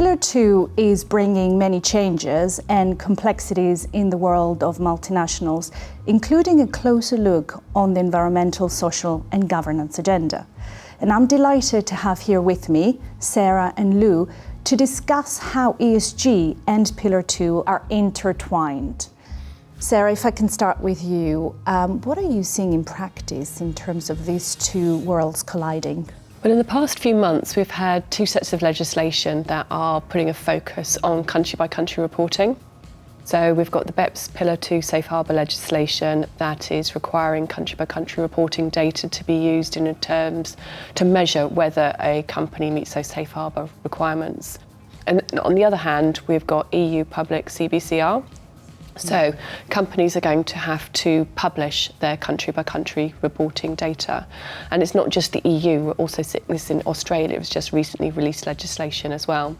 Pillar 2 is bringing many changes and complexities in the world of multinationals, including a closer look on the environmental, social and governance agenda. And I'm delighted to have here with me Sarah and Lou to discuss how ESG and Pillar 2 are intertwined. Sarah, if I can start with you, what are you seeing in practice in terms of these two worlds colliding? Well, in the past few months, we've had two sets of legislation that are putting a focus on country-by-country reporting. So we've got the BEPS Pillar 2 Safe Harbour legislation that is requiring country-by-country reporting data to be used in terms to measure whether a company meets those Safe Harbour requirements. And on the other hand, we've got EU public CbCR. So companies are going to have to publish their country-by-country reporting data. And it's not just the EU, we're also seeing this in Australia. It was just recently released legislation as well.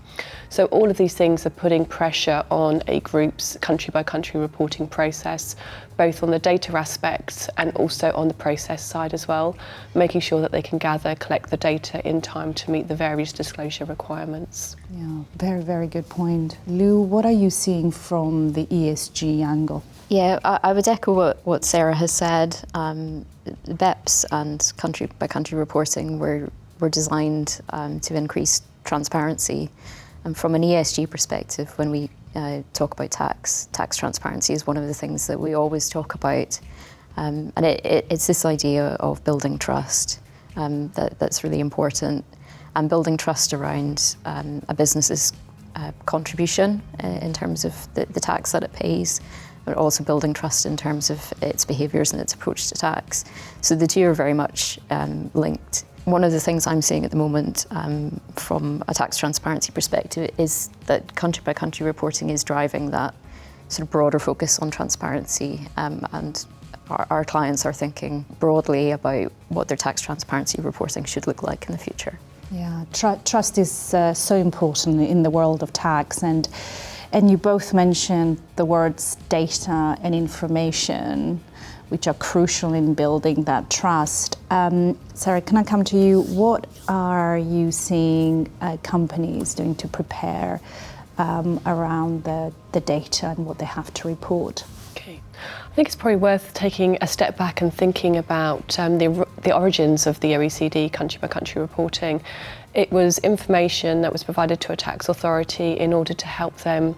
So all of these things are putting pressure on a group's country-by-country reporting process, both on the data aspects and also on the process side as well, making sure that they can collect the data in time to meet the various disclosure requirements. Yeah, very, very good point. Lou, what are you seeing from the ESG angle? Yeah, I would echo what Sarah has said. BEPS and country-by-country reporting were designed to increase transparency. And from an ESG perspective, when we talk about tax transparency is one of the things that we always talk about. And it's this idea of building trust that's really important, and building trust around a business's contribution in terms of the tax that it pays, but also building trust in terms of its behaviours and its approach to tax. So the two are very much linked. One of the things I'm seeing at the moment from a tax transparency perspective is that country-by-country reporting is driving that sort of broader focus on transparency, and our clients are thinking broadly about what their tax transparency reporting should look like in the future. Yeah, trust is so important in the world of tax, and you both mentioned the words data and information, which are crucial in building that trust. Sarah, can I come to you? What are you seeing companies doing to prepare around the data and what they have to report? Okay. I think it's probably worth taking a step back and thinking about the origins of the OECD country-by-country reporting. It was information that was provided to a tax authority in order to help them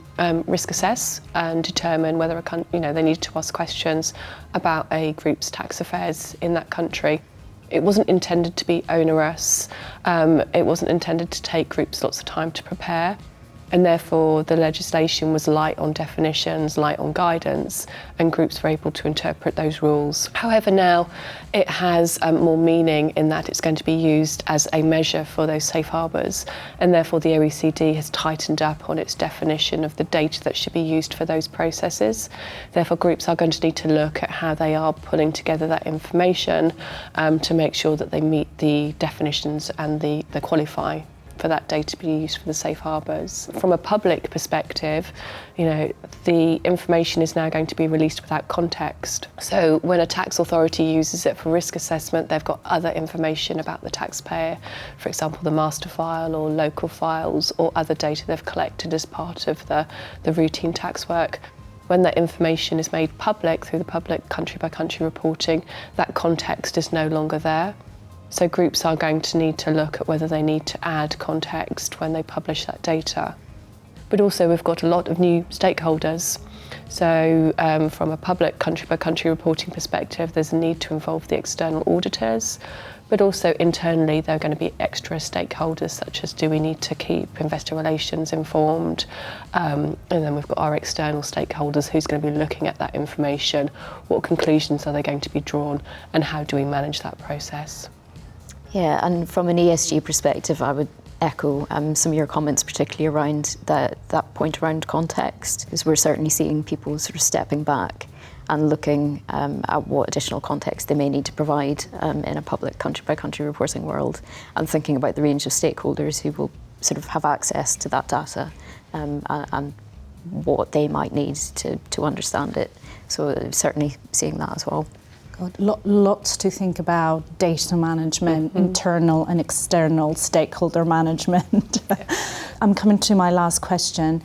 risk assess and determine whether they needed to ask questions about a group's tax affairs in that country. It wasn't intended to be onerous. It wasn't intended to take groups lots of time to prepare. And therefore the legislation was light on definitions, light on guidance, and groups were able to interpret those rules. However, now it has more meaning in that it's going to be used as a measure for those safe harbours, and therefore the OECD has tightened up on its definition of the data that should be used for those processes. Therefore, groups are going to need to look at how they are pulling together that information to make sure that they meet the definitions and the qualify for that data to be used for the safe harbours. From a public perspective, the information is now going to be released without context. So when a tax authority uses it for risk assessment, they've got other information about the taxpayer, for example, the master file or local files or other data they've collected as part of the routine tax work. When that information is made public through the public country-by-country reporting, that context is no longer there. So groups are going to need to look at whether they need to add context when they publish that data. But also we've got a lot of new stakeholders. So from a public country-by-country reporting perspective, there's a need to involve the external auditors, but also internally there are going to be extra stakeholders, such as do we need to keep investor relations informed, and then we've got our external stakeholders who's going to be looking at that information, what conclusions are they going to be drawn, and how do we manage that process. Yeah, and from an ESG perspective, I would echo some of your comments, particularly around that point around context, because we're certainly seeing people sort of stepping back and looking at what additional context they may need to provide in a public country-by-country reporting world, and thinking about the range of stakeholders who will sort of have access to that data and what they might need to understand it. So certainly seeing that as well. Lots to think about: data management, internal and external stakeholder management. I'm coming to my last question.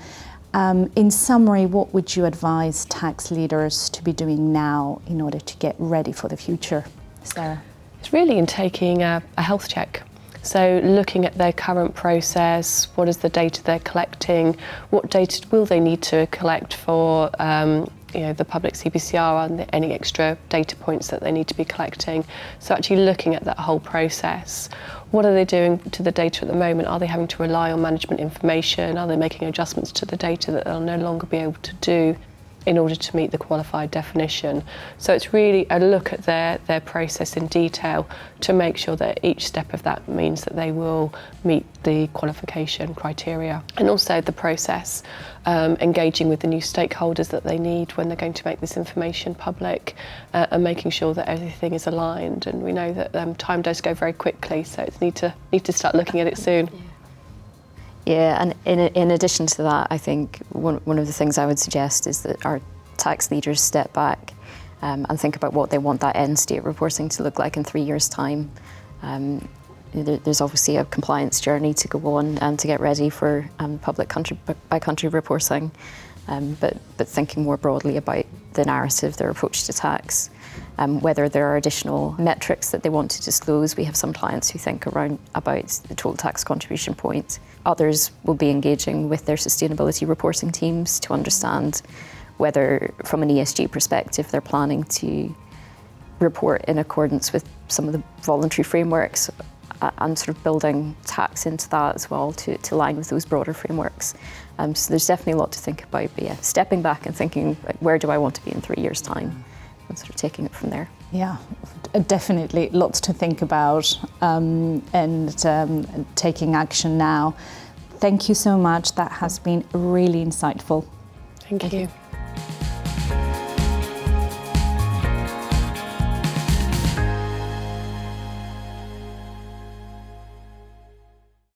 In summary, what would you advise tax leaders to be doing now in order to get ready for the future? Sarah? It's really in taking a health check. So looking at their current process, what is the data they're collecting, what data will they need to collect for the public CbCR and any extra data points that they need to be collecting. So actually looking at that whole process. What are they doing to the data at the moment? Are they having to rely on management information? Are they making adjustments to the data that they'll no longer be able to do in order to meet the qualified definition? So it's really a look at their process in detail to make sure that each step of that means that they will meet the qualification criteria. And also the process, engaging with the new stakeholders that they need when they're going to make this information public, and making sure that everything is aligned. And we know that time does go very quickly, so it's need to start looking at it soon. Yeah, and in addition to that, I think one of the things I would suggest is that our tax leaders step back and think about what they want that end state reporting to look like in 3 years' time. There's obviously a compliance journey to go on and to get ready for public country-by-country reporting, but thinking more broadly about the narrative, their approach to tax, whether there are additional metrics that they want to disclose. We have some clients who think about the total tax contribution point. Others will be engaging with their sustainability reporting teams to understand whether, from an ESG perspective, they're planning to report in accordance with some of the voluntary frameworks, and sort of building tax into that as well to align with those broader frameworks. So there's definitely a lot to think about, but yeah, stepping back and thinking, where do I want to be in 3 years' time, and sort of taking it from there. Yeah, definitely lots to think about, and taking action now. Thank you so much. That has been really insightful. Thank you.